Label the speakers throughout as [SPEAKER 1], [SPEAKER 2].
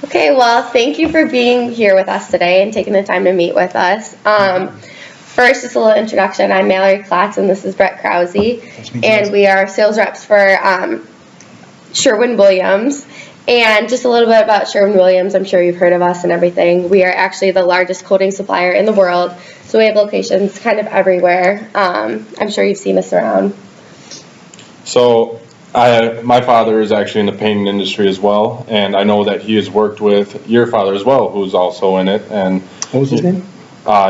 [SPEAKER 1] Okay, well, thank you for being here with us today and taking the time to meet with us. First, just a little introduction. I'm Mallory Klotz, and this is Brett Krause, and we are sales reps for Sherwin-Williams. And just a little bit about Sherwin-Williams. I'm sure you've heard of us and everything. We are actually the largest coating supplier in the world, so we have locations kind of everywhere. I'm sure you've seen us around.
[SPEAKER 2] So my father is actually in the painting industry as well, and I know that he has worked with your father as well, who's also in it. And
[SPEAKER 3] what was his name?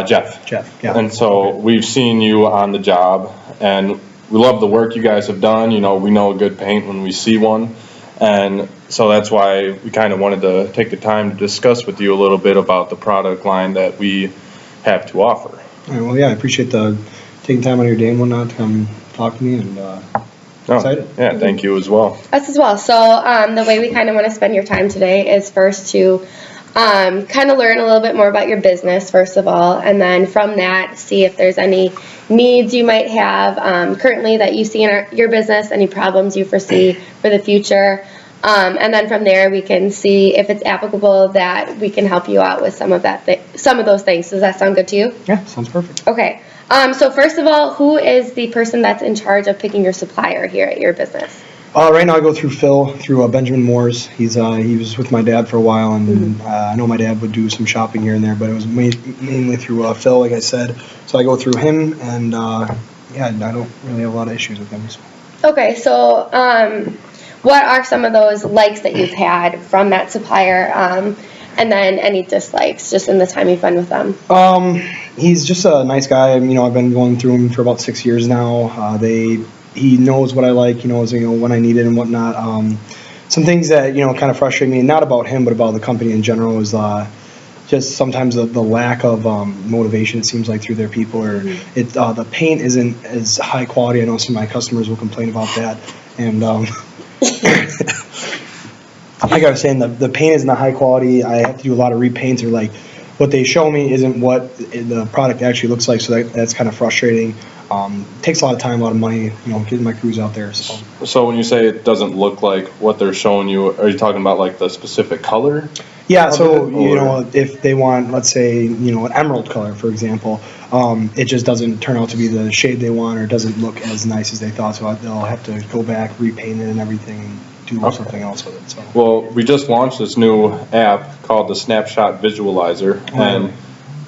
[SPEAKER 2] Jeff.
[SPEAKER 3] Jeff, yeah.
[SPEAKER 2] And so we've seen you on the job, and we love the work you guys have done. You know, we know a good paint when we see one. And so that's why we kind of wanted to take the time to discuss with you a little bit about the product line that we have to offer.
[SPEAKER 3] All right, well, yeah, I appreciate taking time out of your day and whatnot to come talk to me, and excited.
[SPEAKER 2] Yeah, thank you as well.
[SPEAKER 1] Us as well. So the way we kind of want to spend your time today is first to kind of learn a little bit more about your business, first of all, and then from that, see if there's any needs you might have currently that you see in your business, any problems you foresee for the future. And then from there, we can see if it's applicable that we can help you out with some of those things. Does that sound good to you?
[SPEAKER 3] Yeah, sounds perfect.
[SPEAKER 1] Okay. So first of all, who is the person that's in charge of picking your supplier here at your business?
[SPEAKER 3] Right now I go through Phil, through Benjamin Moore's. He was with my dad for a while, and I know my dad would do some shopping here and there, but it was mainly through Phil, like I said. So I go through him, and yeah, I don't really have a lot of issues with him. So.
[SPEAKER 1] Okay, so what are some of those likes that you've had from that supplier, and then any dislikes just in the time you've been with them?
[SPEAKER 3] He's just a nice guy. You know, I've been going through him for about 6 years now. He knows what I like. He knows, when I need it and whatnot. Some things that, kind of frustrate me, not about him, but about the company in general, is just sometimes the lack of motivation, it seems like, through their people. Or the paint isn't as high quality. I know some of my customers will complain about that. And like I was saying, the paint isn't high quality. I have to do a lot of repaints, or like what they show me isn't what the product actually looks like. So that's kind of frustrating. Takes a lot of time, a lot of money, getting my crews out there.
[SPEAKER 2] So when you say it doesn't look like what they're showing you, are you talking about like the specific color?
[SPEAKER 3] Yeah, so if they want, let's say, an emerald color, for example, it just doesn't turn out to be the shade they want, or it doesn't look as nice as they thought. So they'll have to go back, repaint it and everything, and do something else with it. So.
[SPEAKER 2] Well, we just launched this new app called the Snapshot Visualizer, and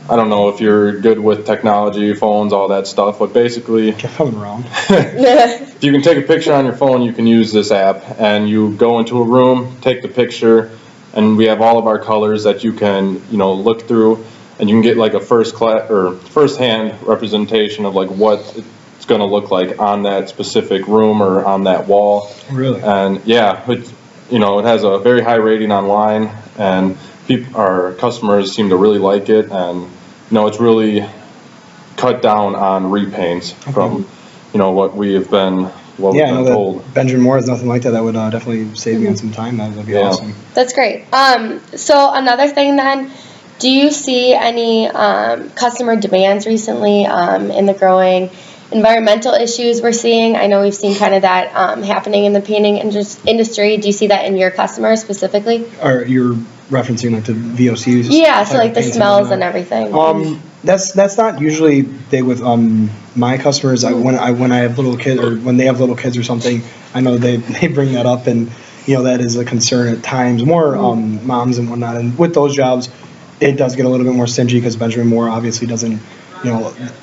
[SPEAKER 2] I don't know if you're good with technology, phones, all that stuff, but basically,
[SPEAKER 3] coming around.
[SPEAKER 2] If you can take a picture on your phone, you can use this app, and you go into a room, take the picture, and we have all of our colors that you can, look through, and you can get like a first-hand representation of like what it's going to look like on that specific room or on that wall.
[SPEAKER 3] Really?
[SPEAKER 2] And yeah, it has a very high rating online, and our customers seem to really like it, and it's really cut down on repaints from what we have been told.
[SPEAKER 3] That Benjamin Moore is nothing like that. That would definitely save me on some time. That would be awesome.
[SPEAKER 1] That's great. So another thing then, do you see any customer demands recently in the growing environmental issues we're seeing? I know we've seen kind of that happening in the painting industry. Do you see that in your customers specifically?
[SPEAKER 3] Or you're referencing like the VOCs?
[SPEAKER 1] Yeah, so like the smells and everything.
[SPEAKER 3] That's not usually big with my customers. When I have little kids, or when they have little kids or something, I know they bring that up, and that is a concern at times. More moms and whatnot, and with those jobs, it does get a little bit more stingy because Benjamin Moore obviously doesn't.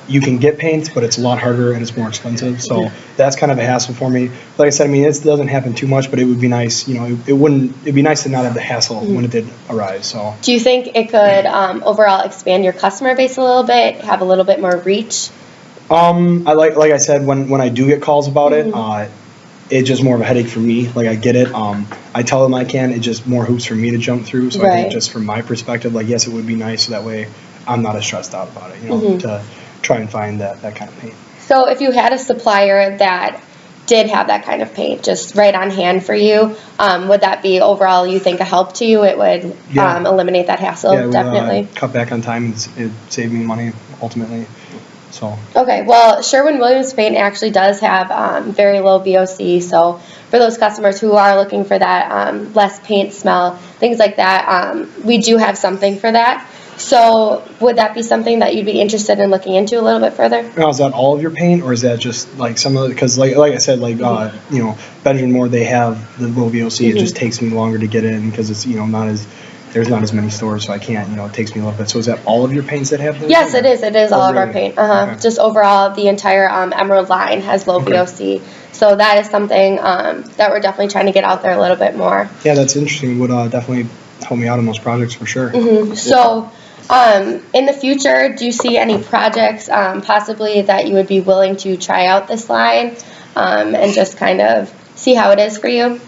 [SPEAKER 3] You can get paints, but it's a lot harder and it's more expensive. So that's kind of a hassle for me. Like I said, it doesn't happen too much, but it would be nice. It'd be nice to not have the hassle when it did arise. So.
[SPEAKER 1] Do you think it could overall expand your customer base a little bit, have a little bit more reach?
[SPEAKER 3] I like I said, when I do get calls about it, it's just more of a headache for me. Like, I get it. I tell them I can. It's just more hoops for me to jump through. So I think just from my perspective, yes, it would be nice, so that way I'm not as stressed out about it, to try and find that kind of paint. So
[SPEAKER 1] if you had a supplier that did have that kind of paint just right on hand for you, would that be overall, you think, a help to you? It would eliminate that hassle,
[SPEAKER 3] it would,
[SPEAKER 1] definitely.
[SPEAKER 3] Cut back on time, and it saved me money ultimately. So,
[SPEAKER 1] Okay, well, Sherwin-Williams paint actually does have very low VOC, so for those customers who are looking for that less paint smell, things like that, we do have something for that. So would that be something that you'd be interested in looking into a little bit further?
[SPEAKER 3] now is that all of your paint, or is that just like some of it? Because like I said, like you know, Benjamin Moore, they have the low VOC. It just takes me longer to get in because it's, you know, there's not as many stores, so I can't, you know, it takes me a little bit. So is that all of your paints that have those?
[SPEAKER 1] Yes, it is. It is all of our
[SPEAKER 3] really?
[SPEAKER 1] paint.
[SPEAKER 3] Okay.
[SPEAKER 1] Just overall, the entire Emerald line has low VOC. So that is something that we're definitely trying to get out there a little bit more.
[SPEAKER 3] Yeah, that's interesting. Would definitely help me out on those projects for sure.
[SPEAKER 1] So, in the future, do you see any projects possibly that you would be willing to try out this line and just kind of see how it is for you?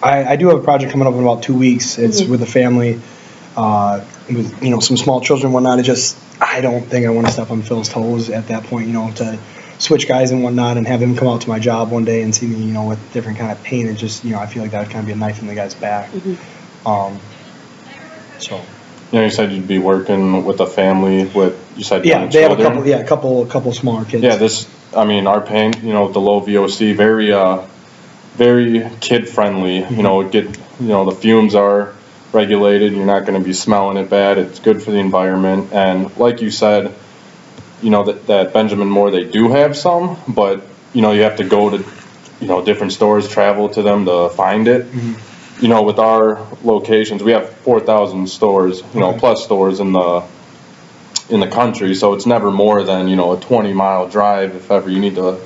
[SPEAKER 3] I do have a project coming up in about 2 weeks. It's with a family, with, you know, some small children and whatnot. I don't think I want to step on Phil's toes at that point, you know, to switch guys and whatnot and have him come out to my job one day and see me, you know, with different kind of paint. It just, you know, I feel like that would kind of be a knife in the guy's back. So.
[SPEAKER 2] You know, you said you'd be working with a family with, you said
[SPEAKER 3] Yeah,
[SPEAKER 2] young
[SPEAKER 3] they have
[SPEAKER 2] children.
[SPEAKER 3] a couple smaller kids.
[SPEAKER 2] Yeah, our paint, you know, with the low VOC, very kid friendly. You know, the fumes are regulated. You're not going to be smelling it bad. It's good for the environment. And like you said, you know, that Benjamin Moore, they do have some, but you know, you have to go to, you know, different stores, travel to them to find it. You know, with our locations, we have 4,000 stores, you know, plus stores in the country. So it's never more than, you know, a 20-mile drive if ever you need to,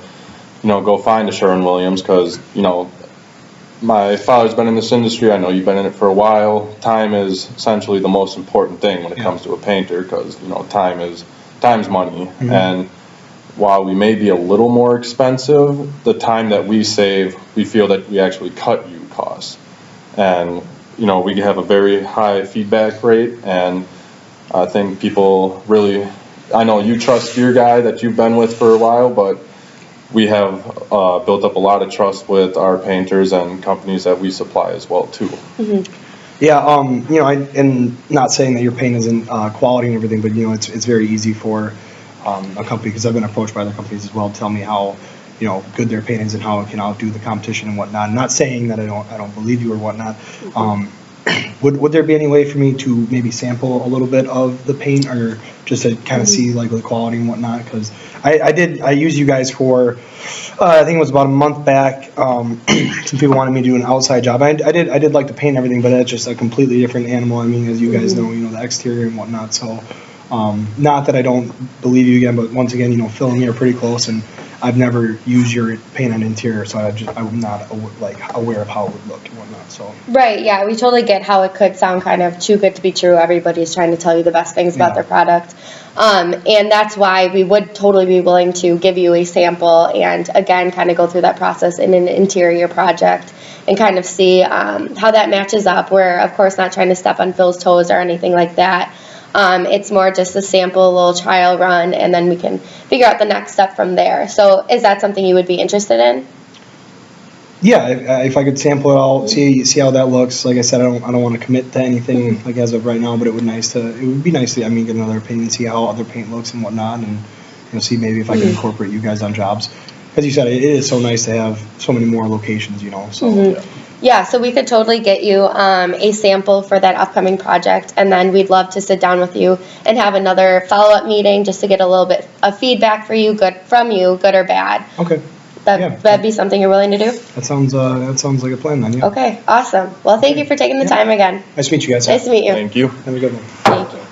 [SPEAKER 2] you know, go find a Sherwin-Williams, because, you know, my father's been in this industry. I know you've been in it for a while. Time is essentially the most important thing when it comes to a painter, because, you know, time's money. And while we may be a little more expensive, the time that we save, we feel that we actually cut you costs. And, you know, we have a very high feedback rate, and I think people really, I know you trust your guy that you've been with for a while, but we have built up a lot of trust with our painters and companies that we supply as well too.
[SPEAKER 3] Yeah, you know, and not saying that your paint isn't quality and everything, but you know, it's very easy for a company, because I've been approached by other companies as well to tell me how, you know, good their paint is and how it can outdo the competition and whatnot. I'm not saying that I don't believe you or whatnot. Would there be any way for me to maybe sample a little bit of the paint, or just to kind of see like the quality and whatnot? Because I used you guys for I think it was about a month back. Some people wanted me to do an outside job. I did like the paint and everything, but that's just a completely different animal. I mean, as you guys know, you know, the exterior and whatnot. So not that I don't believe you again, but once again, you know, Phil and me are pretty close, and I've never used your paint on interior, so I'm not aware of how it would look and whatnot. So.
[SPEAKER 1] Right, yeah, we totally get how it could sound kind of too good to be true. Everybody's trying to tell you the best things about their product. And that's why we would totally be willing to give you a sample and, again, kind of go through that process in an interior project and kind of see how that matches up. We're, of course, not trying to step on Phil's toes or anything like that. It's more just a sample, a little trial run, and then we can figure out the next step from there. So is that something you would be interested in?
[SPEAKER 3] Yeah, if I could sample it, I'll see how that looks. Like I said, I don't want to commit to anything like as of right now, but it would be nice to, I mean, get another opinion, see how other paint looks and whatnot, and, you know, see maybe if I can incorporate you guys on jobs. As you said, it is so nice to have so many more locations, you know. So
[SPEAKER 1] Yeah, so we could totally get you a sample for that upcoming project, and then we'd love to sit down with you and have another follow-up meeting just to get a little bit of feedback good or bad.
[SPEAKER 3] Okay.
[SPEAKER 1] That'd be something you're willing to do?
[SPEAKER 3] That sounds like a plan then. Yeah.
[SPEAKER 1] Okay, awesome. Well, thank you for taking the time again.
[SPEAKER 3] Nice to meet you guys.
[SPEAKER 1] Nice to meet you.
[SPEAKER 2] Thank you.
[SPEAKER 3] Have a good one.
[SPEAKER 1] Thank you.